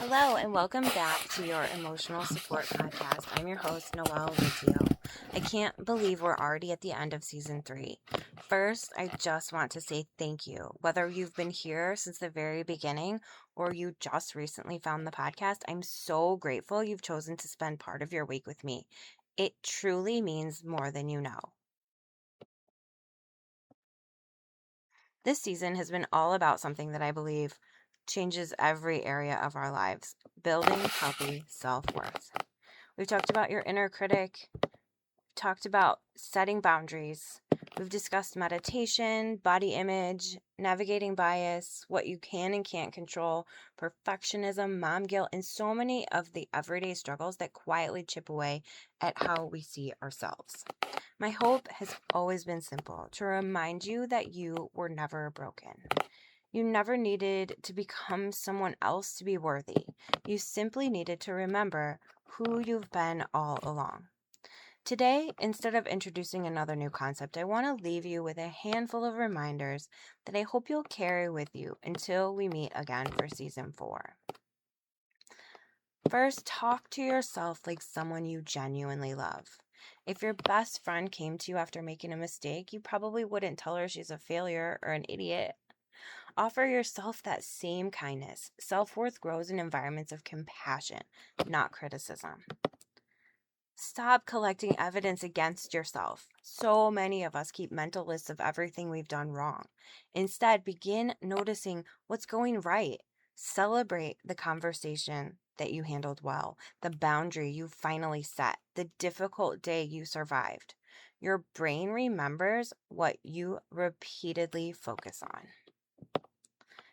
Hello and welcome back to your Emotional Support Podcast. I'm your host, Noelle Rizzio. I can't believe we're already at the end of Season 3. First, I just want to say thank you. Whether you've been here since the very beginning or you just recently found the podcast, I'm so grateful you've chosen to spend part of your week with me. It truly means more than you know. This season has been all about something that I believe changes every area of our lives: building healthy self-worth. We've talked about your inner critic, talked about setting boundaries. We've discussed meditation, body image, navigating bias, what you can and can't control, perfectionism, mom guilt, and so many of the everyday struggles that quietly chip away at how we see ourselves. My hope has always been simple: to remind you that you were never broken. You never needed to become someone else to be worthy. You simply needed to remember who you've been all along. Today, instead of introducing another new concept, I want to leave you with a handful of reminders that I hope you'll carry with you until we meet again for Season 4. First, talk to yourself like someone you genuinely love. If your best friend came to you after making a mistake, you probably wouldn't tell her she's a failure or an idiot. Offer yourself that same kindness. Self-worth grows in environments of compassion, not criticism. Stop collecting evidence against yourself. So many of us keep mental lists of everything we've done wrong. Instead, begin noticing what's going right. Celebrate the conversation that you handled well, the boundary you finally set, the difficult day you survived. Your brain remembers what you repeatedly focus on.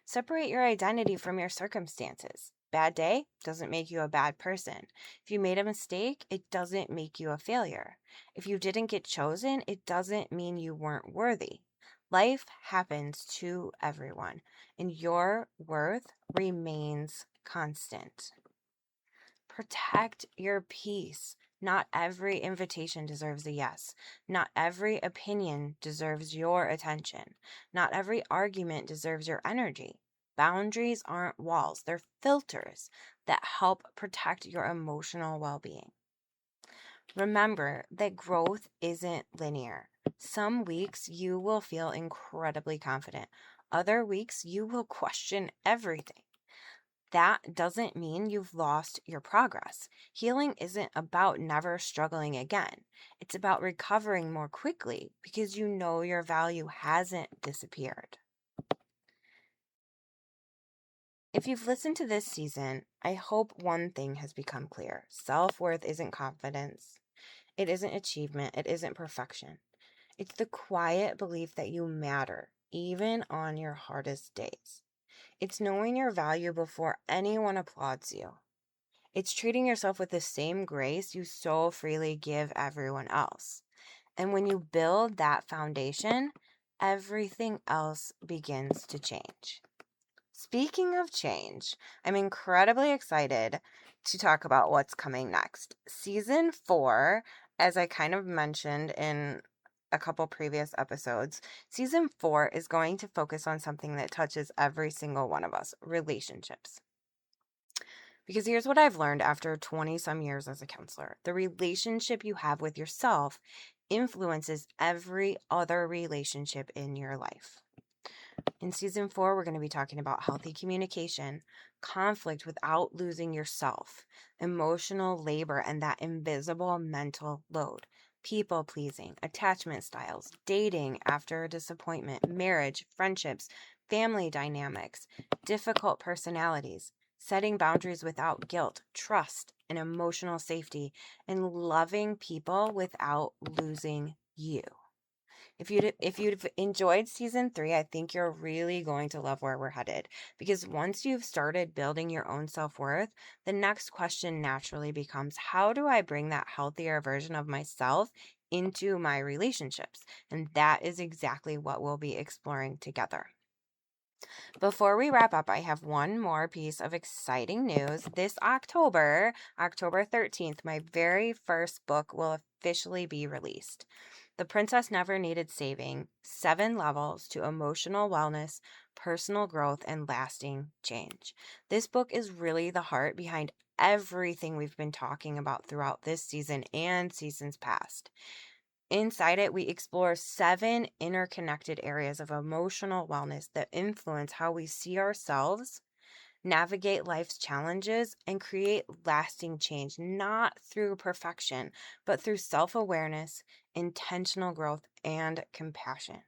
Separate your identity from your circumstances. Bad day doesn't make you a bad person. If you made a mistake, it doesn't make you a failure. If you didn't get chosen, it doesn't mean you weren't worthy. Life happens to everyone, and your worth remains constant. Protect your peace. Not every invitation deserves a yes. Not every opinion deserves your attention. Not every argument deserves your energy. Boundaries aren't walls, they're filters that help protect your emotional well-being. Remember that growth isn't linear. Some weeks you will feel incredibly confident. Other weeks you will question everything. That doesn't mean you've lost your progress. Healing isn't about never struggling again. It's about recovering more quickly because you know your value hasn't disappeared. If you've listened to this season, I hope one thing has become clear. Self-worth isn't confidence. It isn't achievement. It isn't perfection. It's the quiet belief that you matter, even on your hardest days. It's knowing your value before anyone applauds you. It's treating yourself with the same grace you so freely give everyone else. And when you build that foundation, everything else begins to change. Speaking of change, I'm incredibly excited to talk about what's coming next. Season 4, as I kind of mentioned in a couple previous episodes, Season 4 is going to focus on something that touches every single one of us: relationships. Because here's what I've learned after 20 some years as a counselor: the relationship you have with yourself influences every other relationship in your life. In Season 4, we're going to be talking about healthy communication, conflict without losing yourself, emotional labor and that invisible mental load, people pleasing, attachment styles, dating after a disappointment, marriage, friendships, family dynamics, difficult personalities, setting boundaries without guilt, trust and emotional safety, and loving people without losing you. If you've enjoyed Season 3, I think you're really going to love where we're headed, because once you've started building your own self-worth, the next question naturally becomes, how do I bring that healthier version of myself into my relationships? And that is exactly what we'll be exploring together. Before we wrap up, I have one more piece of exciting news. This October 13th, my very first book will officially be released. The Princess Never Needed Saving: 7 Levels to Emotional Wellness, personal growth, and lasting change. This book is really the heart behind everything we've been talking about throughout this season and seasons past. Inside it, we explore 7 interconnected areas of emotional wellness that influence how we see ourselves, navigate life's challenges, and create lasting change, not through perfection, but through self-awareness, intentional growth, and compassion.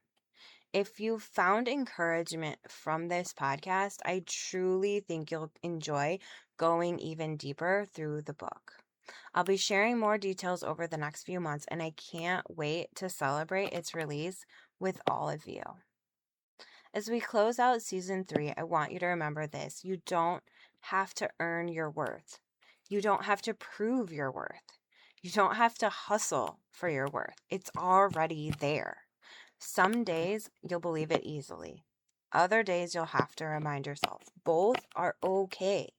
If you found encouragement from this podcast, I truly think you'll enjoy going even deeper through the book. I'll be sharing more details over the next few months, and I can't wait to celebrate its release with all of you. As we close out season 3, I want you to remember this. You don't have to earn your worth. You don't have to prove your worth. You don't have to hustle for your worth. It's already there. Some days you'll believe it easily. Other days you'll have to remind yourself. Both are okay.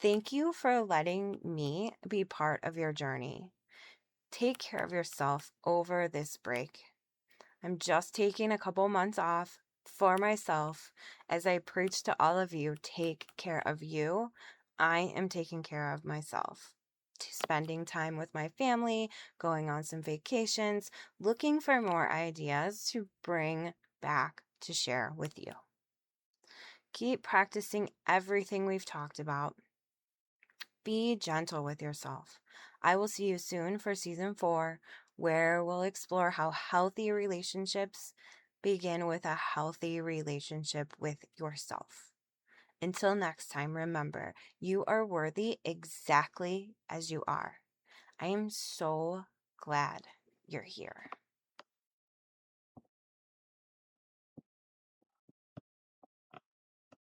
Thank you for letting me be part of your journey. Take care of yourself over this break. I'm just taking a couple months off for myself. As I preach to all of you, take care of you. I am taking care of myself. Spending time with my family, going on some vacations, looking for more ideas to bring back to share with you. Keep practicing everything we've talked about. Be gentle with yourself. I will see you soon for season 4, where we'll explore how healthy relationships begin with a healthy relationship with yourself. Until next time, remember, you are worthy exactly as you are. I am so glad you're here.